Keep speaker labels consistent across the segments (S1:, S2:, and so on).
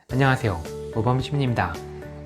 S1: 안녕하세요, 모범시민입니다.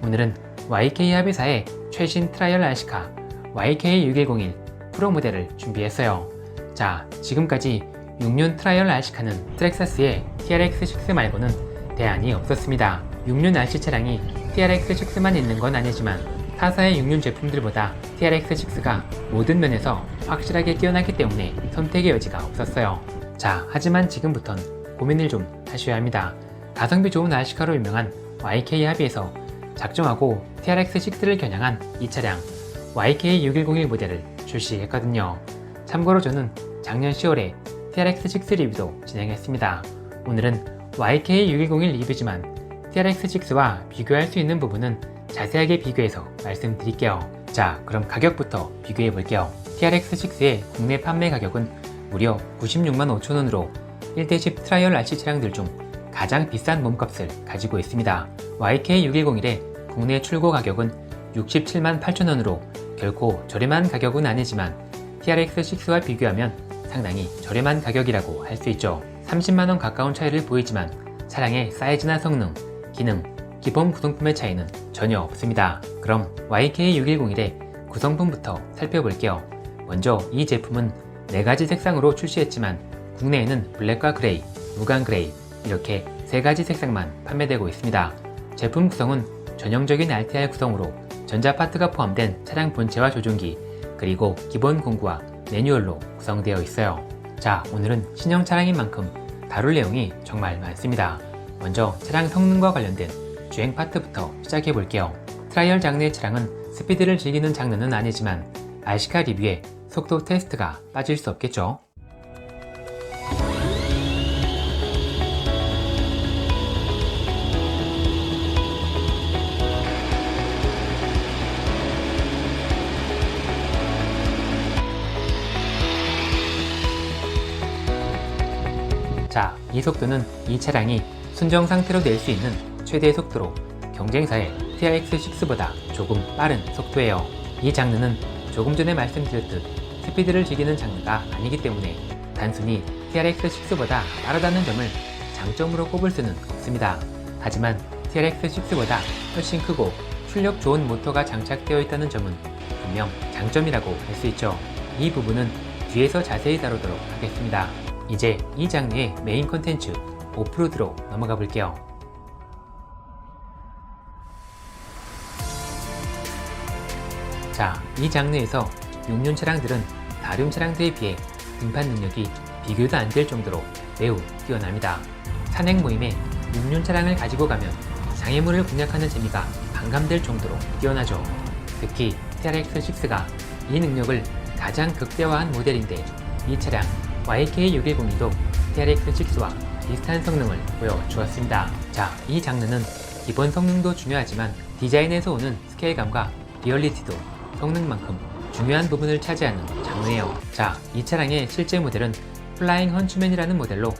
S1: 오늘은 YK 합의사의 최신 트라이얼 RC카 YK6101 프로 모델을 준비했어요. 자, 지금까지 6륜 트라이얼 RC카는 트렉사스의 TRX6 말고는 대안이 없었습니다. 6륜 RC 차량이 TRX6만 있는 건 아니지만 타사의 6륜 제품들보다 TRX6가 모든 면에서 확실하게 뛰어나기 때문에 선택의 여지가 없었어요. 자, 하지만 지금부턴 고민을 좀 하셔야 합니다. 가성비 좋은 RC카로 유명한 YK 합의에서 작정하고 TRX6를 겨냥한 이 차량 YK6101 모델을 출시했거든요. 참고로 저는 작년 10월에 TRX6 리뷰도 진행했습니다. 오늘은 YK6101 리뷰지만 TRX6와 비교할 수 있는 부분은 자세하게 비교해서 말씀드릴게요. 자, 그럼 가격부터 비교해 볼게요. TRX6의 국내 판매 가격은 무려 96만 5천원으로 1대10 트라이얼 RC 차량들 중 가장 비싼 몸값을 가지고 있습니다. YK6101의 국내 출고 가격은 67만 8천원으로 결코 저렴한 가격은 아니지만 TRX6와 비교하면 상당히 저렴한 가격이라고 할 수 있죠. 30만원 가까운 차이를 보이지만 차량의 사이즈나 성능, 기능, 기본 구성품의 차이는 전혀 없습니다. 그럼 YK6101의 구성품부터 살펴볼게요. 먼저 이 제품은 4가지 색상으로 출시했지만 국내에는 블랙과 그레이, 무광 그레이 이렇게 3가지 색상만 판매되고 있습니다. 제품 구성은 전형적인 RTR 구성으로 전자 파트가 포함된 차량 본체와 조종기, 그리고 기본 공구와 매뉴얼로 구성되어 있어요. 자, 오늘은 신형 차량인 만큼 다룰 내용이 정말 많습니다. 먼저 차량 성능과 관련된 주행 파트부터 시작해 볼게요. 트라이얼 장르의 차량은 스피드를 즐기는 장르는 아니지만 RC카 리뷰에 속도 테스트가 빠질 수 없겠죠. 자, 이 속도는 이 차량이 순정 상태로 낼 수 있는 최대 속도로 경쟁사의 TRX6보다 조금 빠른 속도예요. 이 장르는 조금 전에 말씀드렸듯 스피드를 즐기는 장르가 아니기 때문에 단순히 TRX6보다 빠르다는 점을 장점으로 꼽을 수는 없습니다. 하지만 TRX6보다 훨씬 크고 출력 좋은 모터가 장착되어 있다는 점은 분명 장점이라고 할 수 있죠. 이 부분은 뒤에서 자세히 다루도록 하겠습니다. 이제 이 장르의 메인 컨텐츠 오프로드로 넘어가 볼게요. 자, 이 장르에서 6륜 차량들은 다륜 차량들에 비해 등판 능력이 비교도 안 될 정도로 매우 뛰어납니다. 산행 모임에 6륜 차량을 가지고 가면 장애물을 공략하는 재미가 반감될 정도로 뛰어나죠. 특히 TRX6가 이 능력을 가장 극대화한 모델인데 이 차량 YK6102도 TRX6와 비슷한 성능을 보여주었습니다. 자, 이 장르는 기본 성능도 중요하지만 디자인에서 오는 스케일감과 리얼리티도 성능만큼 중요한 부분을 차지하는 장르예요. 자, 이 차량의 실제 모델은 플라잉 헌츠맨이라는 모델로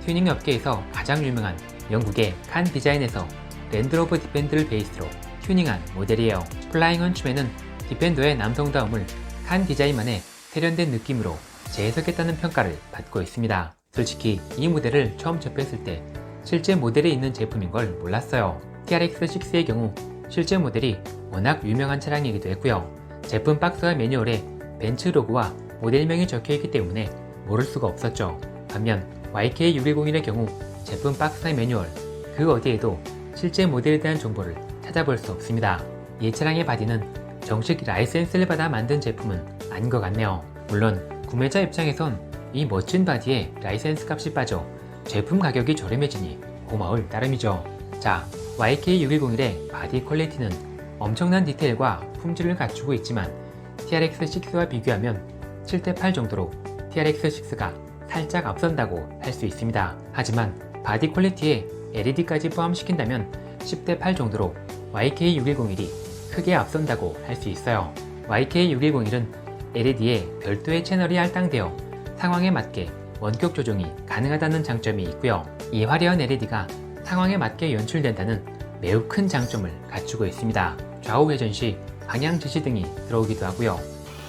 S1: 튜닝 업계에서 가장 유명한 영국의 칸 디자인에서 랜드로버 디펜더를 베이스로 튜닝한 모델이에요. 플라잉 헌츠맨은 디펜더의 남성다움을 칸 디자인만의 세련된 느낌으로 재해석했다는 평가를 받고 있습니다. 솔직히 이 모델을 처음 접했을 때 실제 모델에 있는 제품인 걸 몰랐어요. TRX6의 경우 실제 모델이 워낙 유명한 차량이기도 했고요. 제품 박스와 매뉴얼에 벤츠 로고와 모델명이 적혀있기 때문에 모를 수가 없었죠. 반면 YK6101의 경우 제품 박스나 매뉴얼 그 어디에도 실제 모델에 대한 정보를 찾아볼 수 없습니다. 이 차량의 바디는 정식 라이센스를 받아 만든 제품은 아닌 것 같네요. 물론 구매자 입장에선 이 멋진 바디에 라이센스 값이 빠져 제품 가격이 저렴해지니 고마울 따름이죠. 자, YK6101의 바디 퀄리티는 엄청난 디테일과 품질을 갖추고 있지만 TRX6와 비교하면 7대8 정도로 TRX6가 살짝 앞선다고 할 수 있습니다. 하지만 바디 퀄리티에 LED까지 포함시킨다면 10대8 정도로 YK6101이 크게 앞선다고 할 수 있어요. YK6101은 LED에 별도의 채널이 할당되어 상황에 맞게 원격 조정이 가능하다는 장점이 있고요. 이 화려한 LED가 상황에 맞게 연출된다는 매우 큰 장점을 갖추고 있습니다. 좌우 회전 시 방향 지시등이 들어오기도 하고요.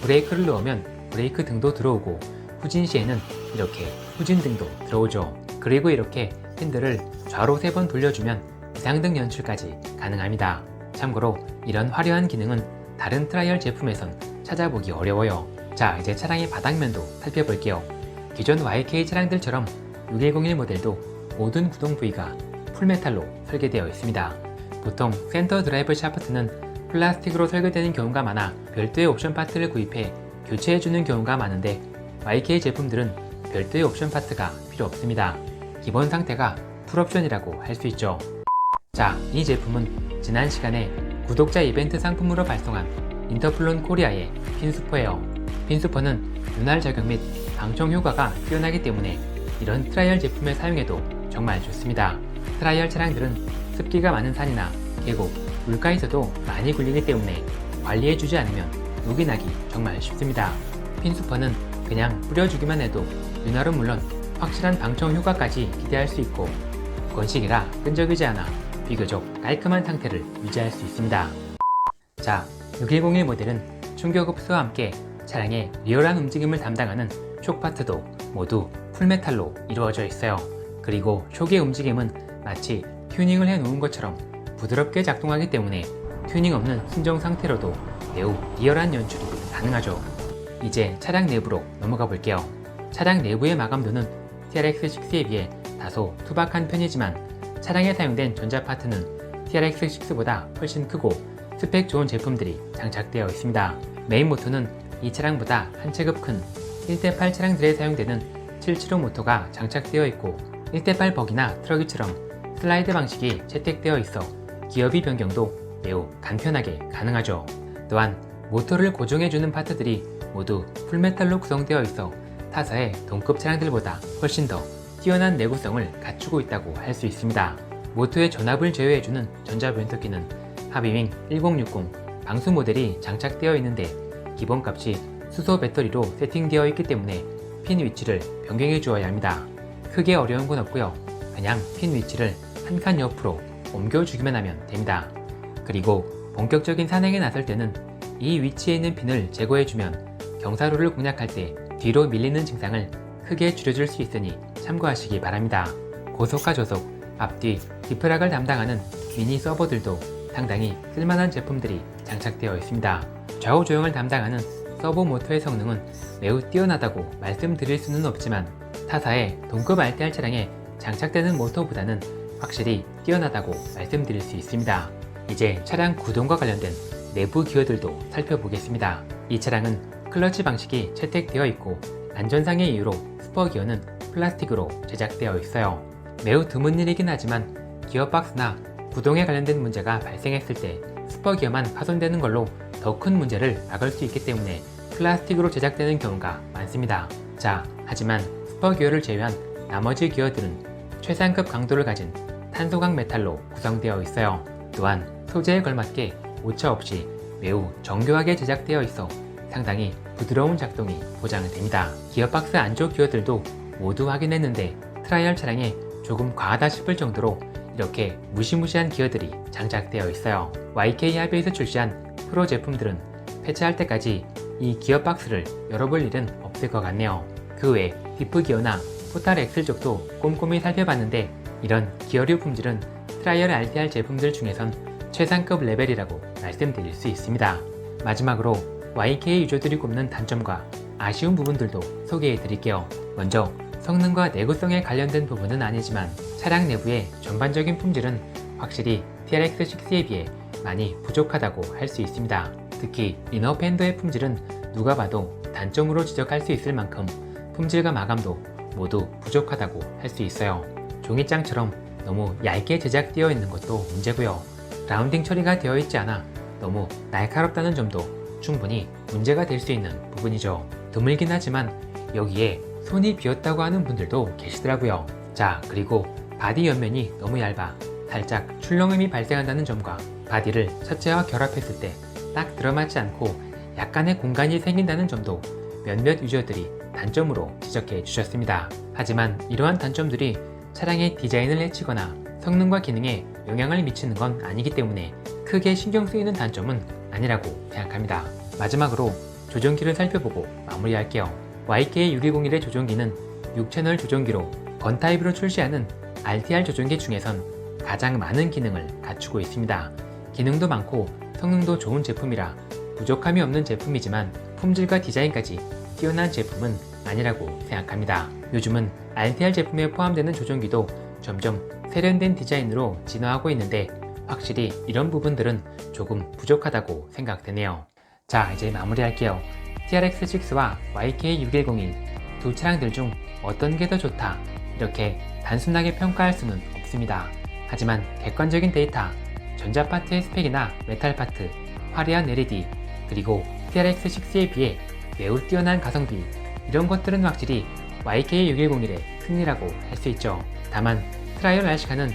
S1: 브레이크를 넣으면 브레이크 등도 들어오고 후진 시에는 이렇게 후진 등도 들어오죠. 그리고 이렇게 핸들을 좌로 3번 돌려주면 비상등 연출까지 가능합니다. 참고로 이런 화려한 기능은 다른 트라이얼 제품에선 찾아보기 어려워요. 자, 이제 차량의 바닥면도 살펴볼게요. 기존 YK 차량들처럼 6101 모델도 모든 구동 부위가 풀메탈로 설계되어 있습니다. 보통 센터 드라이브 샤프트는 플라스틱으로 설계되는 경우가 많아 별도의 옵션 파트를 구입해 교체해주는 경우가 많은데 YK 제품들은 별도의 옵션 파트가 필요 없습니다. 기본 상태가 풀옵션이라고 할 수 있죠. 자, 이 제품은 지난 시간에 구독자 이벤트 상품으로 발송한 인터플론 코리아의 핀수퍼예요. 핀수퍼는 윤활 저격 및 방청 효과가 뛰어나기 때문에 이런 트라이얼 제품에 사용해도 정말 좋습니다. 트라이얼 차량들은 습기가 많은 산이나 계곡, 물가에서도 많이 굴리기 때문에 관리해주지 않으면 녹이 나기 정말 쉽습니다. 핀수퍼는 그냥 뿌려주기만 해도 윤활은 물론 확실한 방청 효과까지 기대할 수 있고 건식이라 끈적이지 않아 비교적 깔끔한 상태를 유지할 수 있습니다. 자, 6101 모델은 충격 흡수와 함께 차량의 리얼한 움직임을 담당하는 촉 파트도 모두 풀메탈로 이루어져 있어요. 그리고 촉의 움직임은 마치 튜닝을 해놓은 것처럼 부드럽게 작동하기 때문에 튜닝 없는 순정 상태로도 매우 리얼한 연출이 가능하죠. 이제 차량 내부로 넘어가 볼게요. 차량 내부의 마감도는 TRX6에 비해 다소 투박한 편이지만 차량에 사용된 전자 파트는 TRX6보다 훨씬 크고 스펙 좋은 제품들이 장착되어 있습니다. 메인 모터는 이 차량보다 한 체급 큰 1대8 차량들에 사용되는 775 모터가 장착되어 있고 1대8 버기나 트럭이처럼 슬라이드 방식이 채택되어 있어 기어비 변경도 매우 간편하게 가능하죠. 또한 모터를 고정해주는 파트들이 모두 풀메탈로 구성되어 있어 타사의 동급 차량들보다 훨씬 더 뛰어난 내구성을 갖추고 있다고 할 수 있습니다. 모터의 전압을 제어해주는 전자변속기는 하비윙 1060 방수 모델이 장착되어 있는데 기본값이 수소 배터리로 세팅되어 있기 때문에 핀 위치를 변경해 주어야 합니다. 크게 어려운 건 없고요. 그냥 핀 위치를 한 칸 옆으로 옮겨주기만 하면 됩니다. 그리고 본격적인 산행에 나설 때는 이 위치에 있는 핀을 제거해주면 경사로를 공략할 때 뒤로 밀리는 증상을 크게 줄여줄 수 있으니 참고하시기 바랍니다. 고속과 저속, 앞뒤, 디프락을 담당하는 미니 서버들도 상당히 쓸만한 제품들이 장착되어 있습니다. 좌우 조형을 담당하는 서버 모터의 성능은 매우 뛰어나다고 말씀드릴 수는 없지만 타사의 동급 RTR 차량에 장착되는 모터보다는 확실히 뛰어나다고 말씀드릴 수 있습니다. 이제 차량 구동과 관련된 내부 기어들도 살펴보겠습니다. 이 차량은 클러치 방식이 채택되어 있고 안전상의 이유로 스퍼 기어는 플라스틱으로 제작되어 있어요. 매우 드문 일이긴 하지만 기어박스나 구동에 관련된 문제가 발생했을 때 스퍼 기어만 파손되는 걸로 더 큰 문제를 막을 수 있기 때문에 플라스틱으로 제작되는 경우가 많습니다. 자, 하지만 스퍼 기어를 제외한 나머지 기어들은 최상급 강도를 가진 탄소광 메탈로 구성되어 있어요. 또한 소재에 걸맞게 오차 없이 매우 정교하게 제작되어 있어 상당히 부드러운 작동이 보장됩니다. 기어박스 안쪽 기어들도 모두 확인했는데 트라이얼 차량에 조금 과하다 싶을 정도로 이렇게 무시무시한 기어들이 장착되어 있어요. YK 합의에서 출시한 프로 제품들은 폐차할 때까지 이 기어박스를 열어볼 일은 없을 것 같네요. 그 외 디프 기어나 포탈 엑셀 쪽도 꼼꼼히 살펴봤는데 이런 기어류 품질은 트라이얼 RTR 제품들 중에선 최상급 레벨이라고 말씀드릴 수 있습니다. 마지막으로 YK 유저들이 꼽는 단점과 아쉬운 부분들도 소개해 드릴게요. 먼저 성능과 내구성에 관련된 부분은 아니지만 차량 내부의 전반적인 품질은 확실히 TRX6에 비해 많이 부족하다고 할 수 있습니다. 특히 이너 팬더의 품질은 누가 봐도 단점으로 지적할 수 있을 만큼 품질과 마감도 모두 부족하다고 할 수 있어요. 종이장처럼 너무 얇게 제작되어 있는 것도 문제고요. 라운딩 처리가 되어 있지 않아 너무 날카롭다는 점도 충분히 문제가 될 수 있는 부분이죠. 드물긴 하지만 여기에 손이 비었다고 하는 분들도 계시더라고요. 자, 그리고 바디 옆면이 너무 얇아 살짝 출렁임이 발생한다는 점과 바디를 차체와 결합했을 때 딱 들어맞지 않고 약간의 공간이 생긴다는 점도 몇몇 유저들이 단점으로 지적해 주셨습니다. 하지만 이러한 단점들이 차량의 디자인을 해치거나 성능과 기능에 영향을 미치는 건 아니기 때문에 크게 신경 쓰이는 단점은 아니라고 생각합니다. 마지막으로 조종기를 살펴보고 마무리할게요. YK6101의 조종기는 6채널 조종기로 건타입으로 출시하는 RTR 조종기 중에선 가장 많은 기능을 갖추고 있습니다. 기능도 많고 성능도 좋은 제품이라 부족함이 없는 제품이지만 품질과 디자인까지 뛰어난 제품은 아니라고 생각합니다. 요즘은 RTR 제품에 포함되는 조종기도 점점 세련된 디자인으로 진화하고 있는데 확실히 이런 부분들은 조금 부족하다고 생각되네요. 자, 이제 마무리할게요. TRX6와 YK6101 두 차량들 중 어떤 게 더 좋다 이렇게 단순하게 평가할 수는 없습니다. 하지만 객관적인 데이터, 전자 파트의 스펙이나 메탈 파트, 화려한 LED, 그리고 TRX6에 비해 매우 뛰어난 가성비, 이런 것들은 확실히 YK6101의 승리라고 할 수 있죠. 다만 트라이얼 RC카는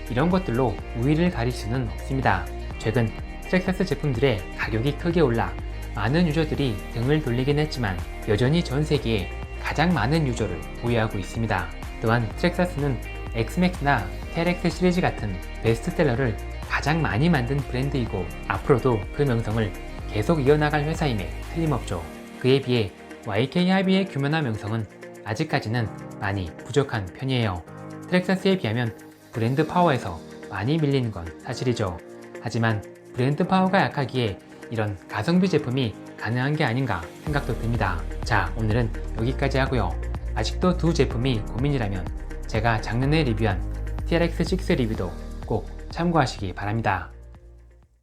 S1: 이런 것들로 우위를 가릴 수는 없습니다. 최근 트랙사스 제품들의 가격이 크게 올라 많은 유저들이 등을 돌리긴 했지만 여전히 전 세계에 가장 많은 유저를 보유하고 있습니다. 또한 트랙사스는 엑스맥스나 TRX 시리즈 같은 베스트셀러를 가장 많이 만든 브랜드이고 앞으로도 그 명성을 계속 이어나갈 회사임에 틀림없죠. 그에 비해 YKRB의 규모나 명성은 아직까지는 많이 부족한 편이에요. 트랙사스에 비하면 브랜드 파워에서 많이 밀리는 건 사실이죠. 하지만 브랜드 파워가 약하기에 이런 가성비 제품이 가능한 게 아닌가 생각도 듭니다. 자, 오늘은 여기까지 하고요. 아직도 두 제품이 고민이라면 제가 작년에 리뷰한 TRX6 리뷰도 꼭 참고하시기 바랍니다.